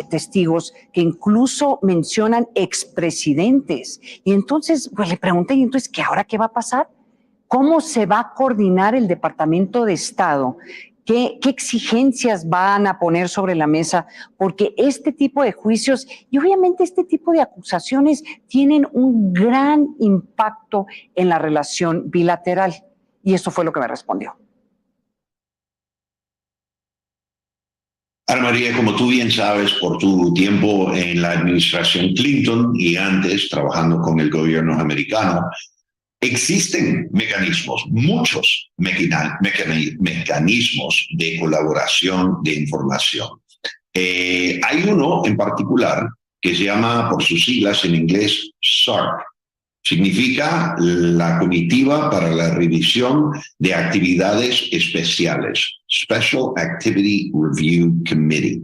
testigos que incluso mencionan expresidentes. Y entonces, pues le pregunté, ¿y entonces ahora qué va a pasar? ¿Cómo se va a coordinar el Departamento de Estado? ¿Qué exigencias van a poner sobre la mesa? Porque este tipo de juicios y obviamente este tipo de acusaciones tienen un gran impacto en la relación bilateral. Y eso fue lo que me respondió. Ana María, como tú bien sabes, por tu tiempo en la administración Clinton y antes trabajando con el gobierno americano, existen mecanismos, muchos mecanismos de colaboración de información. Hay uno en particular que se llama, por sus siglas en inglés, SARC. Significa la Comitiva para la Revisión de Actividades Especiales, Special Activity Review Committee.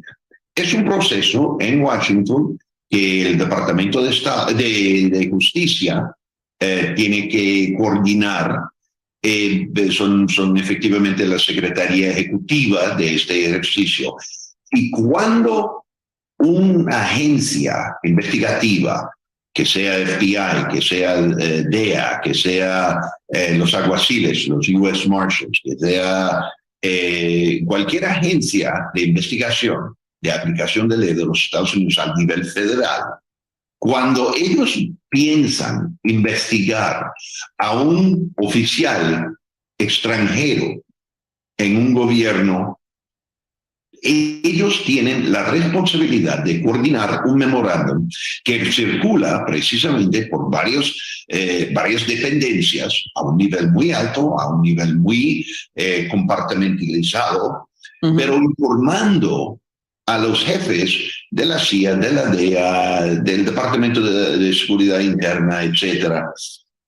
Es un proceso en Washington que el Departamento de Justicia tiene que coordinar. Son efectivamente la Secretaría Ejecutiva de este ejercicio. Y cuando una agencia investigativa, que sea FBI, que sea DEA, que sea los alguaciles, los US Marshals, que sea cualquier agencia de investigación, de aplicación de ley de los Estados Unidos a nivel federal, cuando ellos piensan investigar a un oficial extranjero en un gobierno, ellos tienen la responsabilidad de coordinar un memorándum que circula precisamente por varias dependencias a un nivel muy alto, a un nivel muy compartimentalizado, pero informando a los jefes de la CIA, de la DEA, del Departamento de Seguridad Interna, etcétera,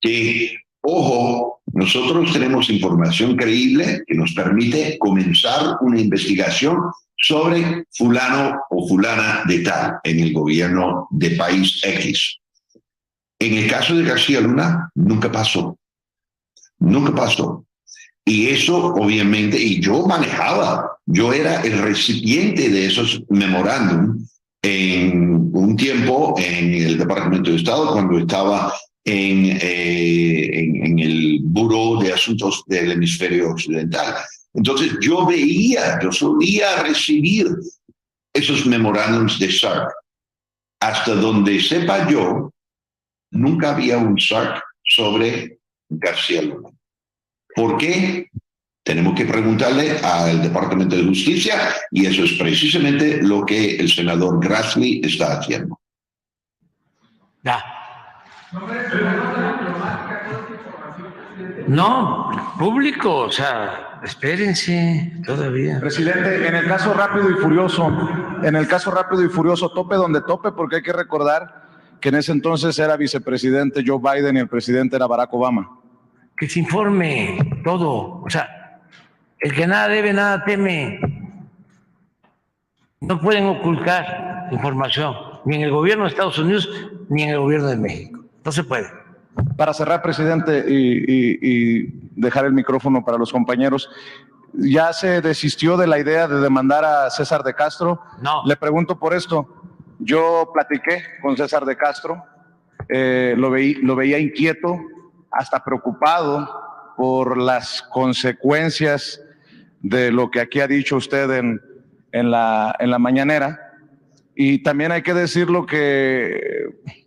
que, ojo, nosotros tenemos información creíble que nos permite comenzar una investigación sobre fulano o fulana de tal en el gobierno de país X. En el caso de García Luna, nunca pasó. Nunca pasó. Y eso, obviamente, y yo era el recipiente de esos memorándum en un tiempo en el Departamento de Estado, cuando estaba en el Buró de Asuntos del Hemisferio Occidental. Entonces, yo solía recibir esos memorándums de SARC. Hasta donde sepa yo, nunca había un SARC sobre García Luna. ¿Por qué? Tenemos que preguntarle al Departamento de Justicia, y eso es precisamente lo que el senador Grassley está haciendo. Ya. No, público, o sea, espérense todavía. Presidente, en el caso Rápido y Furioso, tope donde tope, porque hay que recordar que en ese entonces era vicepresidente Joe Biden y el presidente era Barack Obama. Que se informe todo, o sea, el que nada debe, nada teme. No pueden ocultar información, ni en el gobierno de Estados Unidos, ni en el gobierno de México. No se puede. Para cerrar, presidente, y dejar el micrófono para los compañeros, ¿ya se desistió de la idea de demandar a César de Castro? No. Le pregunto por esto. Yo platiqué con César de Castro, lo veía inquieto, hasta preocupado por las consecuencias de lo que aquí ha dicho usted en la mañanera. Y también hay que decirlo que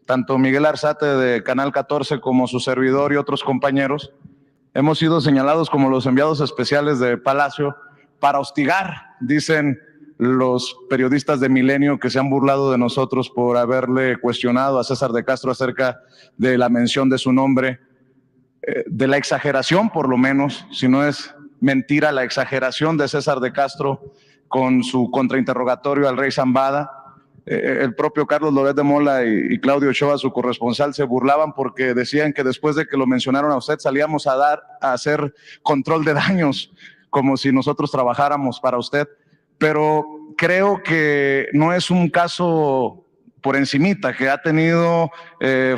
tanto Miguel Arzate de Canal 14 como su servidor y otros compañeros hemos sido señalados como los enviados especiales de Palacio para hostigar, dicen los periodistas de Milenio, que se han burlado de nosotros por haberle cuestionado a César de Castro acerca de la mención de su nombre, de la exageración, por lo menos, si no es mentira, la exageración de César de Castro con su contrainterrogatorio al rey Zambada. El propio Carlos Loret de Mola y Claudio Ochoa, su corresponsal, se burlaban porque decían que después de que lo mencionaron a usted salíamos a hacer control de daños, como si nosotros trabajáramos para usted. Pero creo que no es un caso por encimita, que ha tenido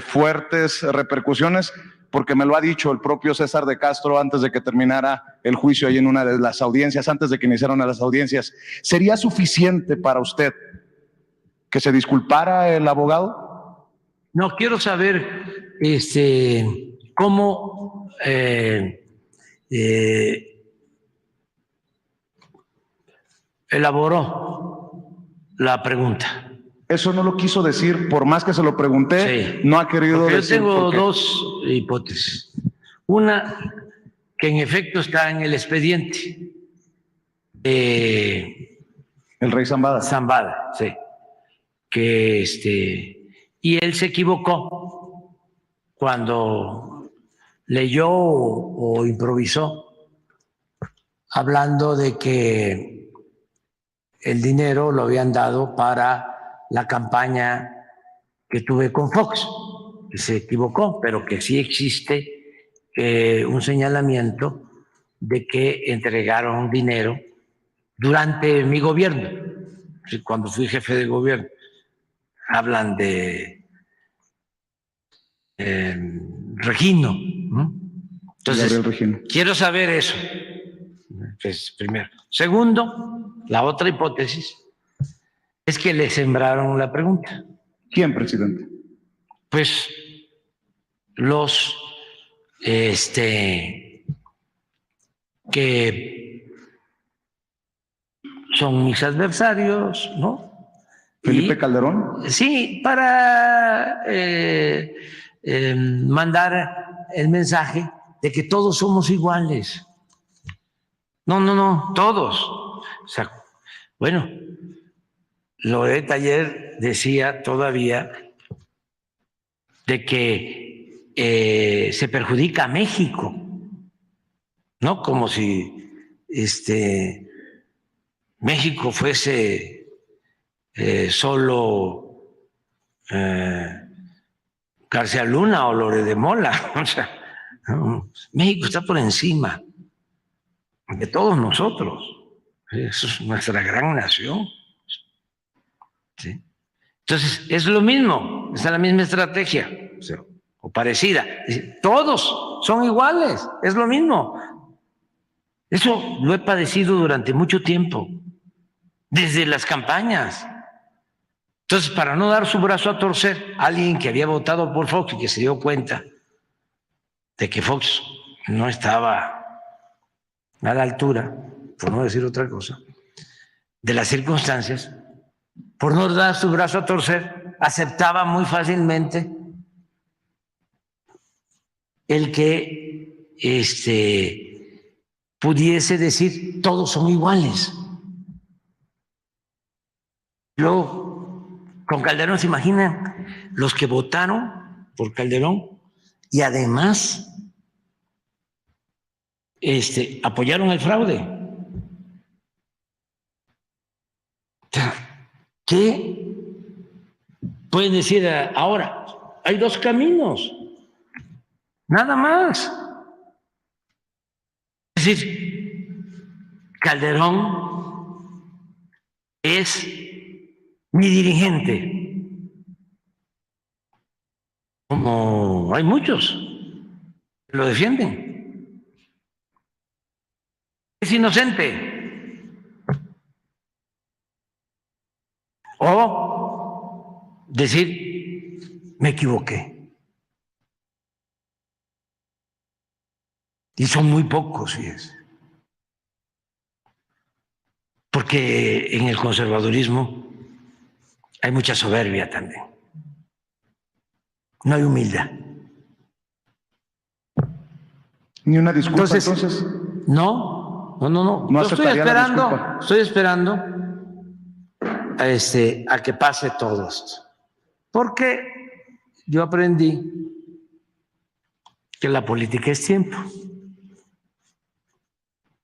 fuertes repercusiones, porque me lo ha dicho el propio César de Castro antes de que terminara el juicio ahí en una de las audiencias, antes de que iniciaran las audiencias. ¿Sería suficiente para usted que se disculpara el abogado? No, quiero saber cómo elaboró la pregunta. Eso no lo quiso decir, por más que se lo pregunté, Sí, no ha querido decir. Yo tengo dos hipótesis. Una, que en efecto está en el expediente. El rey Zambada. Zambada, sí. Que y él se equivocó cuando leyó o improvisó, hablando de que el dinero lo habían dado para la campaña que tuve con Fox, que se equivocó, pero que sí existe un señalamiento de que entregaron dinero durante mi gobierno, cuando fui jefe de gobierno, hablan de Regino, ¿no? Entonces, Gabriel Regino. quiero saber eso, pues, primero. Segundo, la otra hipótesis es que le sembraron la pregunta. ¿Quién, presidente? Pues los que son mis adversarios, ¿no? Felipe Calderón. Sí, para mandar el mensaje de que todos somos iguales. No, todos. O sea, bueno, Loret ayer decía todavía de que se perjudica a México, ¿no? Como si México fuese solo García Luna o Loret de Mola. O sea, México está por encima de todos nosotros. Eso es nuestra gran nación. ¿Sí? Entonces, es lo mismo, es la misma estrategia, o parecida. Todos son iguales, es lo mismo. Eso lo he padecido durante mucho tiempo, desde las campañas. Entonces, para no dar su brazo a torcer, alguien que había votado por Fox y que se dio cuenta de que Fox no estaba a la altura, por no decir otra cosa, de las circunstancias, por no dar su brazo a torcer, aceptaba muy fácilmente el que pudiese decir todos son iguales. Luego, con Calderón, ¿se imaginan los que votaron por Calderón y además apoyaron el fraude? ¿Qué pueden decir ahora? Hay dos caminos, nada más. Es decir, Calderón es mi dirigente, como hay muchos que lo defienden. Es inocente. O decir, me equivoqué. Y son muy pocos, fíjense. Porque en el conservadurismo hay mucha soberbia también. No hay humildad. Ni una disculpa, entonces. No. No aceptaría la disculpa. Estoy esperando a que pase todo esto. Porque yo aprendí que la política es tiempo.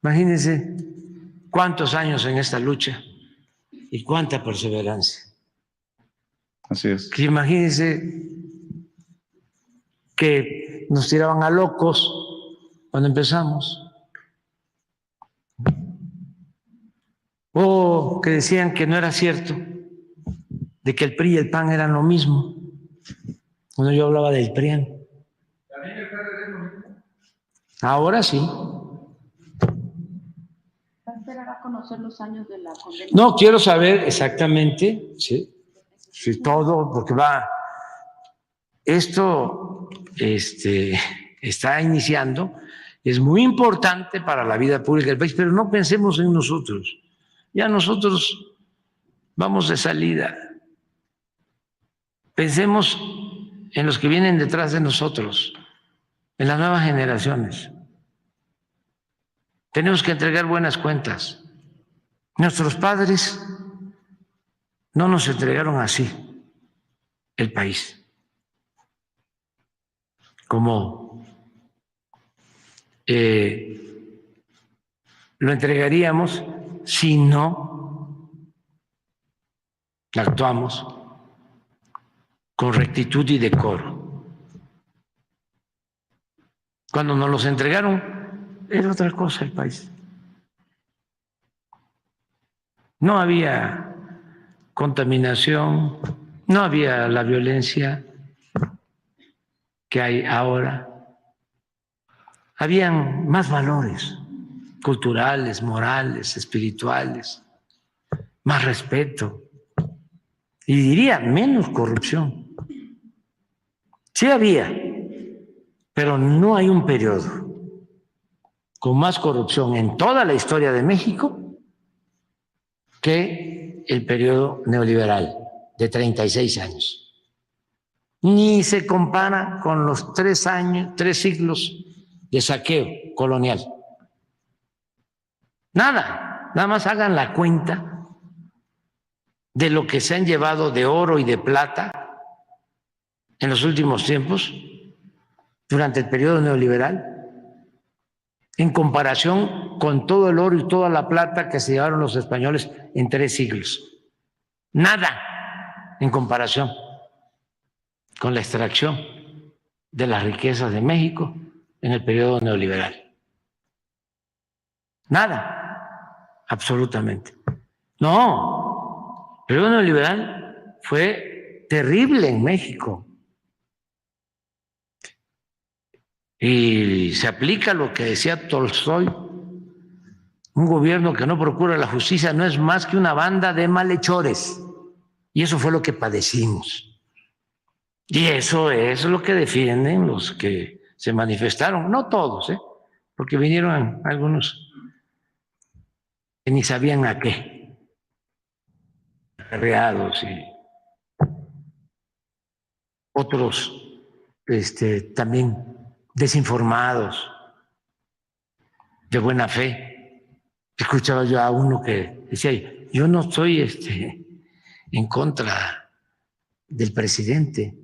Imagínense cuántos años en esta lucha y cuánta perseverancia. Así es. Que imagínense que nos tiraban a locos cuando empezamos. O que decían que no era cierto, de que el PRI y el PAN eran lo mismo. Cuando yo hablaba del PRIAN. Ahora sí. ¿Va a esperar a conocer los años de la condena? No, quiero saber exactamente, sí, todo, porque esto está iniciando, es muy importante para la vida pública del país, pero no pensemos en nosotros. Ya nosotros vamos de salida. Pensemos en los que vienen detrás de nosotros, en las nuevas generaciones. Tenemos que entregar buenas cuentas. Nuestros padres no nos entregaron así el país, como lo entregaríamos si no actuamos con rectitud y decoro. Cuando nos los entregaron, era otra cosa el país. No había contaminación, No había la violencia que hay ahora. Habían más valores culturales, morales, espirituales, más respeto y diría menos corrupción. Sí había, pero no hay un periodo con más corrupción en toda la historia de México que el periodo neoliberal de 36 años. Ni se compara con los 3 siglos de saqueo colonial. Nada más hagan la cuenta de lo que se han llevado de oro y de plata en los últimos tiempos, durante el periodo neoliberal, en comparación con todo el oro y toda la plata que se llevaron los españoles en 3 siglos. Nada en comparación con la extracción de las riquezas de México en el periodo neoliberal. Nada, absolutamente. No, el periodo neoliberal fue terrible en México. Y se aplica lo que decía Tolstoy: un gobierno que no procura la justicia no es más que una banda de malhechores. Y eso fue lo que padecimos. Y eso es lo que defienden los que se manifestaron, no todos, porque vinieron algunos que ni sabían a qué, arreados, y otros también desinformados, de buena fe. Escuchaba yo a uno que decía: yo no estoy en contra del presidente,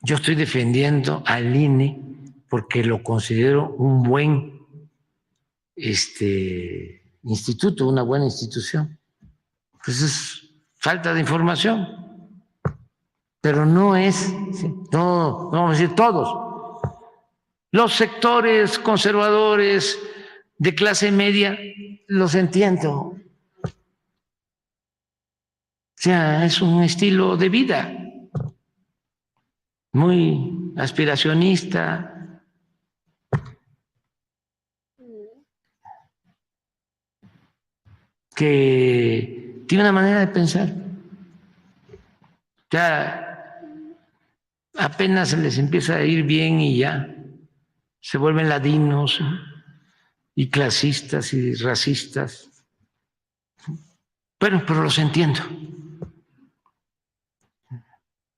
yo estoy defendiendo al INE porque lo considero un buen instituto, una buena institución. Pues es falta de información, pero no es, no vamos a decir todos. Los sectores conservadores de clase media los entiendo. O sea, es un estilo de vida muy aspiracionista, que tiene una manera de pensar. Ya apenas se les empieza a ir bien y ya se vuelven ladinos y clasistas y racistas. Bueno, pero los entiendo.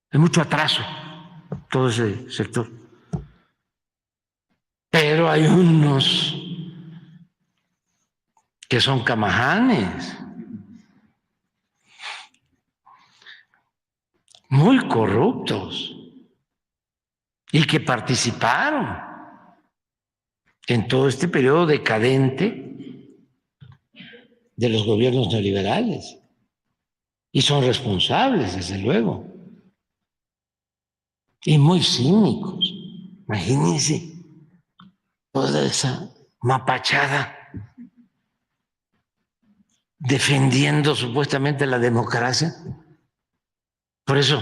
Hay mucho atraso todo ese sector. Pero hay unos que son camajanes, muy corruptos, y que participaron en todo este periodo decadente de los gobiernos neoliberales, y son responsables, desde luego, y muy cínicos. Imagínense toda esa mapachada defendiendo supuestamente la democracia. Por eso,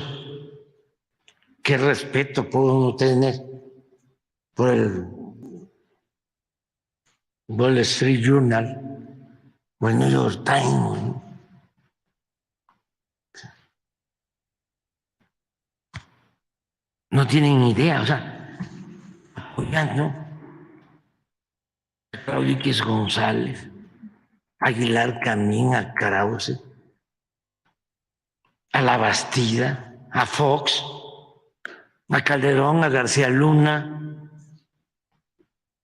¿qué respeto puede uno tener por el Wall Street Journal o el New York Times? No tienen ni idea, o sea, apoyando a Claudio X González, a Aguilar Camín, a Krause, a La Bastida, a Fox, a Calderón, a García Luna,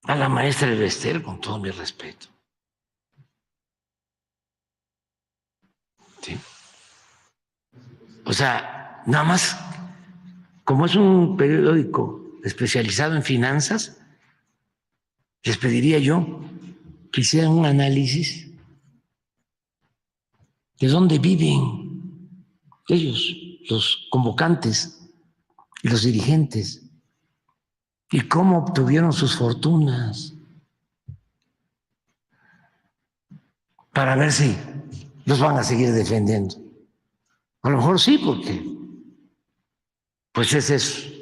a la maestra Elvester, con todo mi respeto. ¿Sí? O sea, nada más, como es un periódico especializado en finanzas, les pediría yo que hicieran un análisis de dónde viven ellos, los convocantes y los dirigentes, y cómo obtuvieron sus fortunas, para ver si los van a seguir defendiendo. A lo mejor sí, porque pues ese es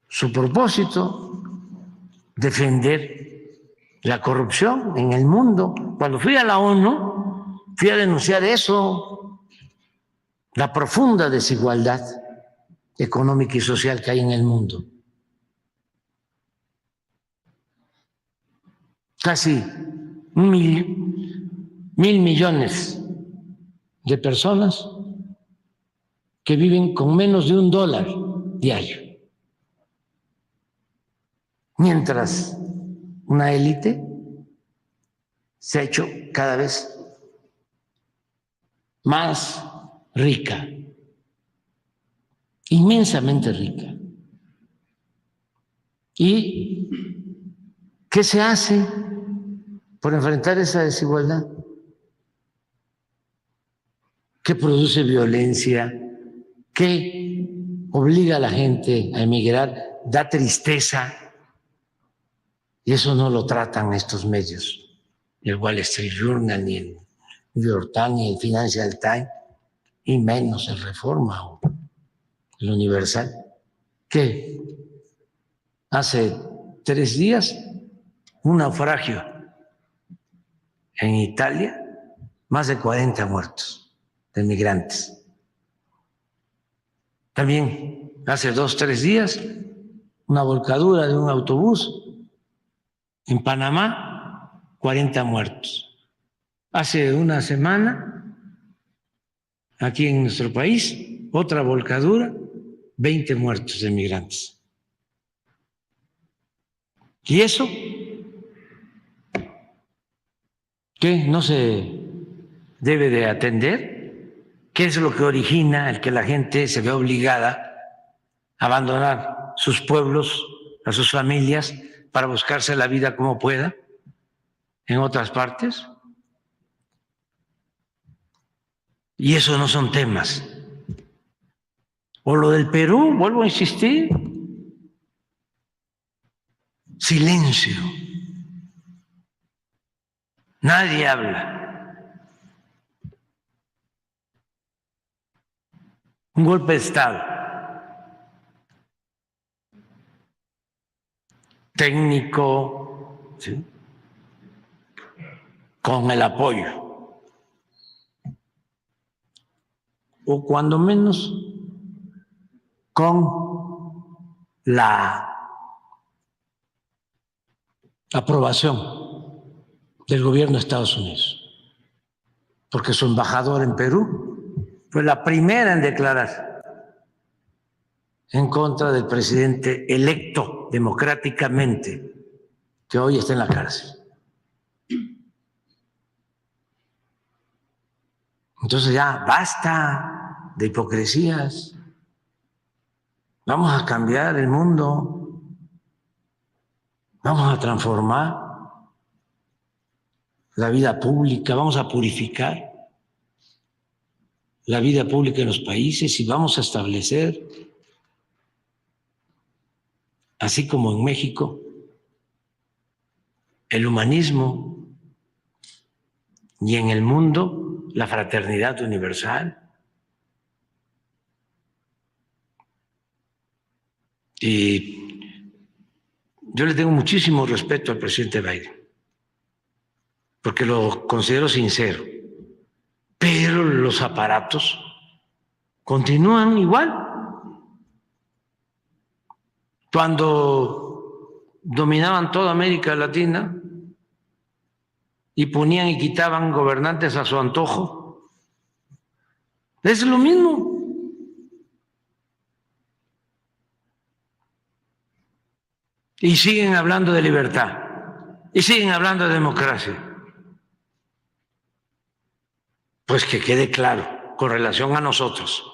su propósito, defender la corrupción en el mundo. Cuando fui a la ONU, fui a denunciar eso, la profunda desigualdad económica y social que hay en el mundo. Casi 1.000 millones de personas que viven con menos de $1 diario. Mientras una élite se ha hecho cada vez más rica, inmensamente rica. ¿Y qué se hace por enfrentar esa desigualdad? ¿Qué produce violencia? ¿Qué obliga a la gente a emigrar? Da tristeza. Y eso no lo tratan estos medios, ni el Wall Street Journal, ni el New York Times, ni el Financial Times, y menos el Reforma o el Universal. ¿Qué? Hace 3 días, un naufragio en Italia, más de 40 muertos de migrantes. También hace 2-3 días, una volcadura de un autobús en Panamá, 40 muertos. Hace una semana, aquí en nuestro país, otra volcadura, 20 muertos de migrantes. ¿Y eso? ¿Qué? ¿No se debe de atender? ¿Qué es lo que origina el que la gente se vea obligada a abandonar sus pueblos, a sus familias, para buscarse la vida como pueda en otras partes? Y eso no son temas. O lo del Perú, vuelvo a insistir, silencio. Nadie habla. Un golpe de Estado. Técnico, ¿sí?, con el apoyo, o cuando menos con la aprobación del gobierno de Estados Unidos, porque su embajador en Perú fue la primera en declarar en contra del presidente electo democráticamente, que hoy está en la cárcel. Entonces ya basta de hipocresías. Vamos a cambiar el mundo. Vamos a transformar la vida pública, vamos a purificar la vida pública en los países y vamos a establecer, así como en México, el humanismo y en el mundo la fraternidad universal. Y yo le tengo muchísimo respeto al presidente Biden, porque lo considero sincero, pero los aparatos continúan igual. Cuando dominaban toda América Latina y ponían y quitaban gobernantes a su antojo, es lo mismo. Y siguen hablando de libertad, y siguen hablando de democracia. Pues que quede claro, con relación a nosotros,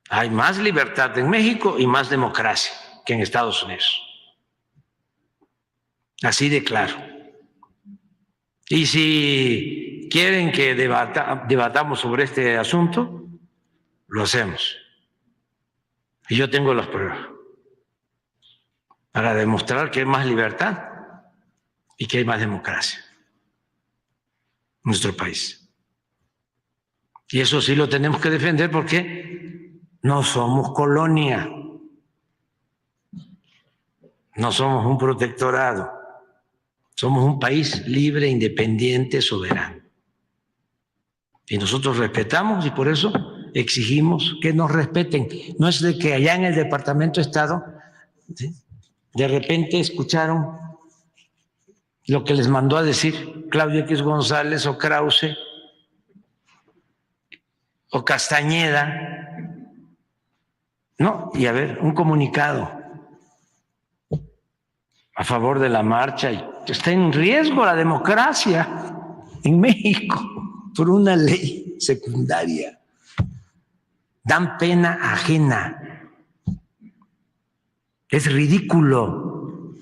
hay más libertad en México y más democracia que en Estados Unidos. Así de claro. Y si quieren que debatamos sobre este asunto, lo hacemos. Y yo tengo las pruebas para demostrar que hay más libertad y que hay más democracia en nuestro país. Y eso sí lo tenemos que defender porque no somos colonia, no somos un protectorado, somos un país libre, independiente, soberano. Y nosotros respetamos y por eso exigimos que nos respeten. No es de que allá en el Departamento de Estado, ¿sí?, de repente escucharon lo que les mandó a decir Claudio X González o Krause o Castañeda. No, y a ver, un comunicado a favor de la marcha. Está en riesgo la democracia en México por una ley secundaria. Dan pena ajena. Es ridículo.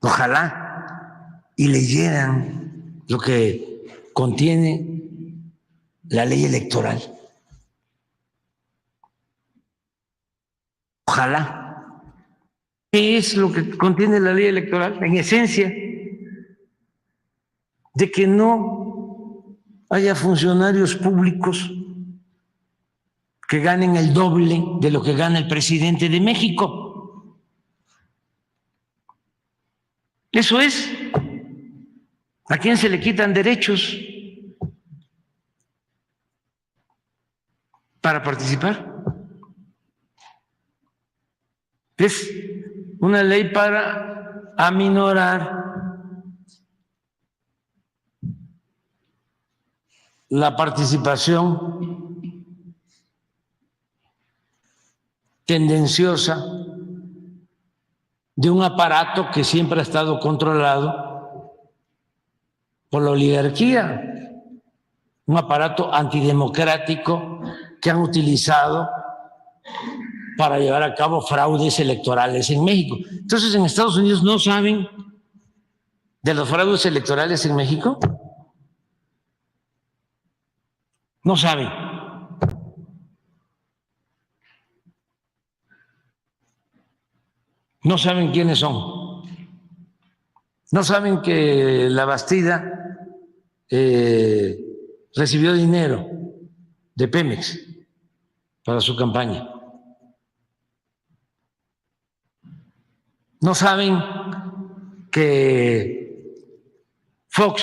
Ojalá y leyeran lo que contiene la ley electoral. Ojalá. ¿Qué es lo que contiene la ley electoral? En esencia, de que no haya funcionarios públicos que ganen el doble de lo que gana el presidente de México. Eso es. ¿A quién se le quitan derechos para participar? Es una ley para aminorar la participación tendenciosa de un aparato que siempre ha estado controlado por la oligarquía, un aparato antidemocrático que han utilizado para llevar a cabo fraudes electorales en México. Entonces, en Estados Unidos no saben de los fraudes electorales en México. No saben. No saben quiénes son. No saben que la Bastida recibió dinero de Pemex para su campaña. No saben que Fox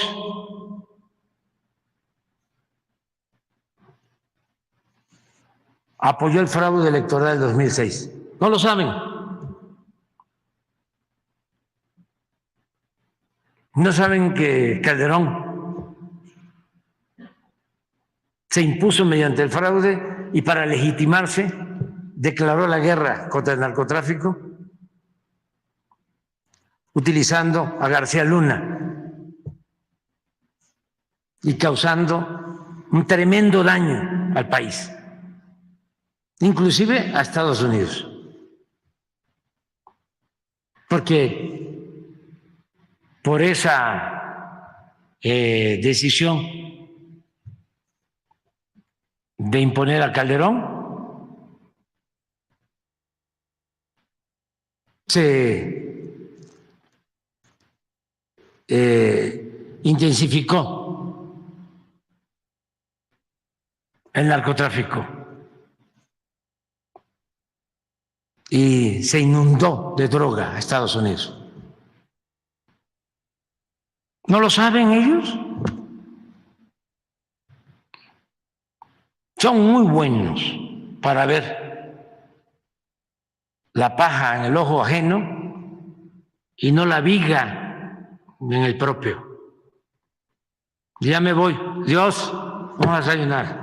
apoyó el fraude electoral del 2006. No lo saben. No saben que Calderón se impuso mediante el fraude y para legitimarse declaró la guerra contra el narcotráfico utilizando a García Luna y causando un tremendo daño al país, inclusive a Estados Unidos, porque por esa decisión de imponer a Calderón se intensificó el narcotráfico y se inundó de droga a Estados Unidos. ¿No lo saben ellos? Son muy buenos para ver la paja en el ojo ajeno y no la viga en el propio. Ya me voy. Dios, vamos a desayunar.